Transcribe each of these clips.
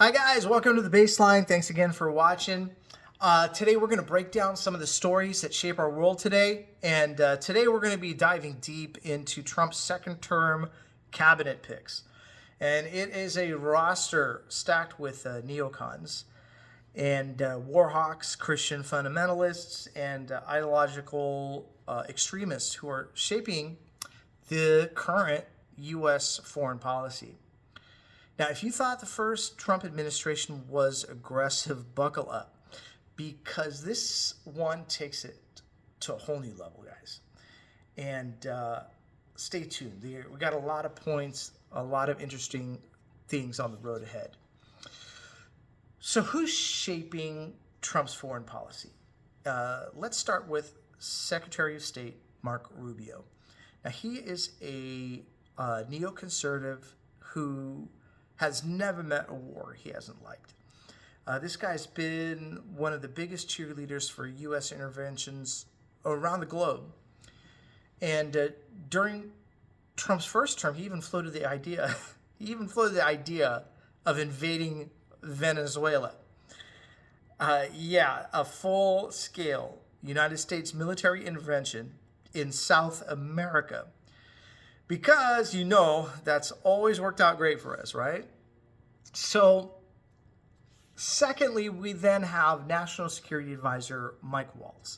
Hi guys, welcome to the Baseline. Thanks again for watching. Today we're going to break down some of the stories that shape our world today. And today we're going to be diving deep into Trump's second term cabinet picks. And it is a roster stacked with neocons and warhawks, Christian fundamentalists, and ideological extremists who are shaping the current U.S. foreign policy. Now, if you thought the first Trump administration was aggressive, buckle up, because this one takes it to a whole new level, guys. And stay tuned. We got a lot of points, a lot of interesting things on the road ahead. So who's shaping Trump's foreign policy? Let's start with Secretary of State Marco Rubio. Now, he is a neoconservative who has never met a war he hasn't liked. This guy's been one of the biggest cheerleaders for U.S. interventions around the globe. And during Trump's first term, he even floated the idea. Of invading Venezuela. A full-scale United States military intervention in South America. Because, that's always worked out great for us, right? So, secondly, we then have National Security Advisor Mike Waltz.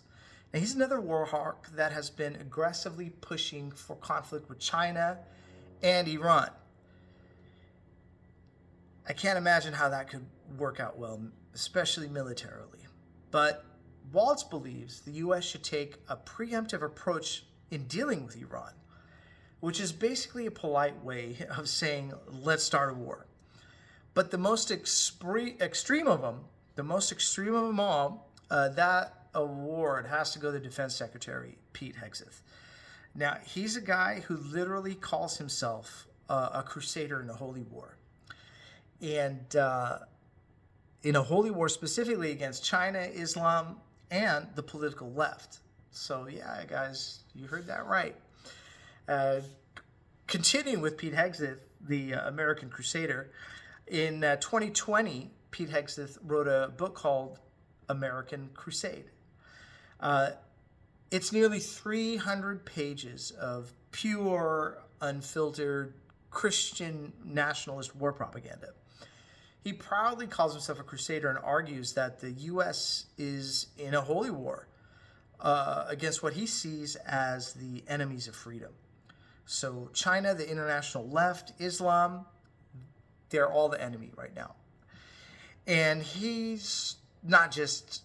Now, he's another warhawk that has been aggressively pushing for conflict with China and Iran. I can't imagine how that could work out well, especially militarily. But Waltz believes the U.S. should take a preemptive approach in dealing with Iran, which is basically a polite way of saying, let's start a war. But the most extreme of them all, that award has to go to Defense Secretary Pete Hegseth. Now, he's a guy who literally calls himself a crusader in a holy war. And in a holy war specifically against China, Islam, and the political left. So, yeah, guys, you heard that right. Continuing with Pete Hegseth, the American Crusader, in 2020, Pete Hegseth wrote a book called American Crusade. It's nearly 300 pages of pure, unfiltered Christian nationalist war propaganda. He proudly calls himself a crusader and argues that the U.S. is in a holy war against what he sees as the enemies of freedom. So China, the international left, Islam, they're all the enemy right now. And he's not just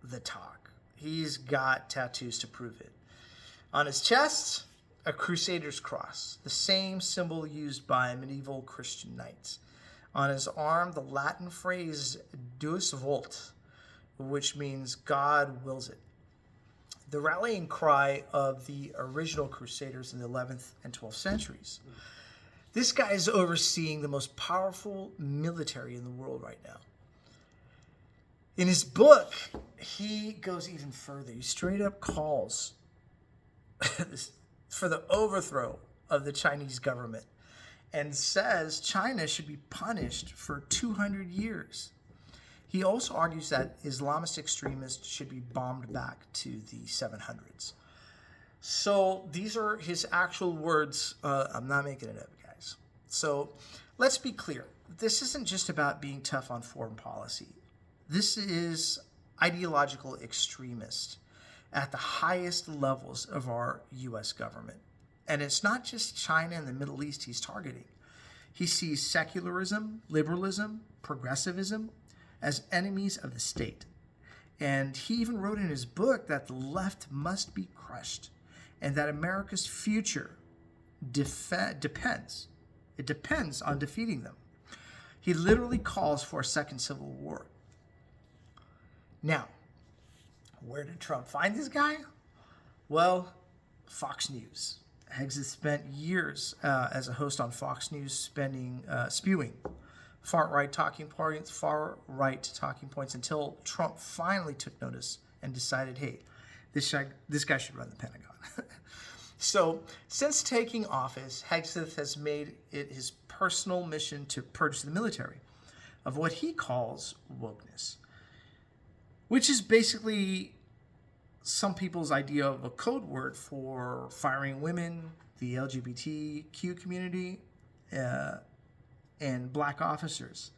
the talk. He's got tattoos to prove it. On his chest, a crusader's cross, the same symbol used by medieval Christian knights. On his arm, the Latin phrase Deus vult, which means God wills it. The rallying cry of the original Crusaders in the 11th and 12th centuries. This guy is overseeing the most powerful military in the world right now. In his book, he goes even further. He straight up calls for the overthrow of the Chinese government and says China should be punished for 200 years. He also argues that Islamist extremists should be bombed back to the 700s. So these are his actual words. I'm not making it up, guys. So let's be clear. This isn't just about being tough on foreign policy. This is ideological extremist at the highest levels of our U.S. government. And it's not just China and the Middle East he's targeting. He sees secularism, liberalism, progressivism as enemies of the state. And he even wrote in his book that the left must be crushed and that America's future depends on defeating them. He literally calls for a second civil war. Now, where did Trump find this guy? Well, Fox News. Hegseth spent years as a host on Fox News spewing far-right talking points until Trump finally took notice and decided, hey, this guy should run the Pentagon. So, since taking office, Hegseth has made it his personal mission to purge the military. of what he calls wokeness, which is basically some people's idea of a code word for firing women, the LGBTQ community, and black officers.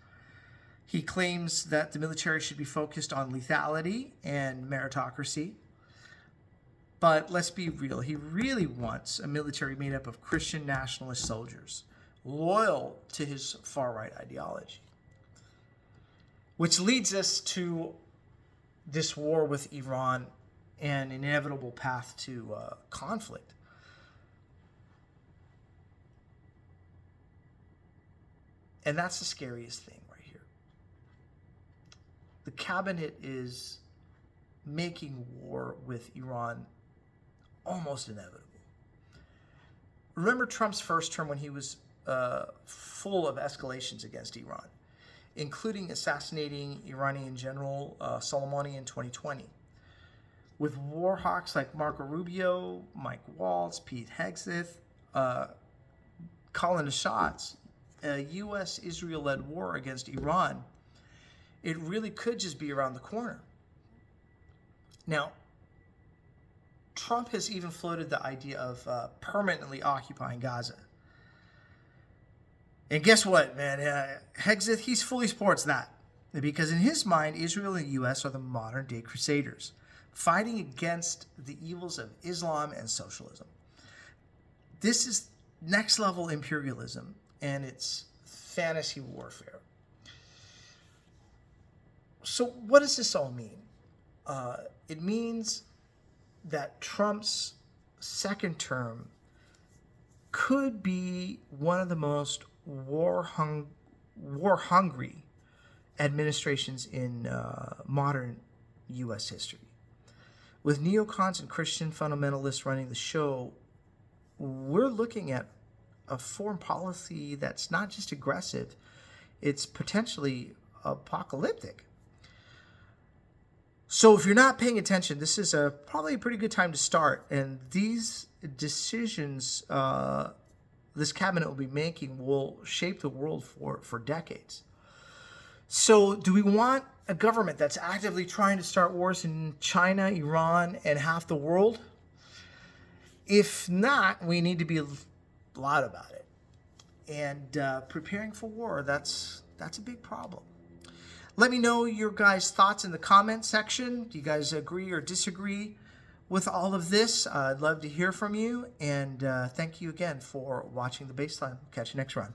He claims that the military should be focused on lethality and meritocracy. But let's be real, he really wants a military made up of Christian nationalist soldiers, loyal to his far-right ideology. Which leads us to this war with Iran and an inevitable path to conflict. And that's the scariest thing right here. The cabinet is making war with Iran almost inevitable. Remember Trump's first term when he was full of escalations against Iran, including assassinating Iranian General Soleimani in 2020. With warhawks like Marco Rubio, Mike Waltz, Pete Hegseth calling the shots, a U.S. Israel-led war against Iran, it really could just be around the corner. Now, Trump has even floated the idea of permanently occupying Gaza. And guess what, man? Hegseth, he's fully supports that. Because in his mind, Israel and the U.S. are the modern-day crusaders, fighting against the evils of Islam and socialism. This is next-level imperialism, and it's fantasy warfare. So what does this all mean? It means that Trump's second term could be one of the most war-hungry administrations in modern U.S. history. With neocons and Christian fundamentalists running the show, we're looking at a foreign policy that's not just aggressive, it's potentially apocalyptic. So if you're not paying attention, this is probably a pretty good time to start. And these decisions this cabinet will be making will shape the world for decades. So do we want a government that's actively trying to start wars in China, Iran, and half the world? If not, we need to be loud about it. And preparing for war, that's a big problem. Let me know your guys' thoughts in the comment section. Do you guys agree or disagree with all of this? I'd love to hear from you. And thank you again for watching The Baseline. Catch you next round.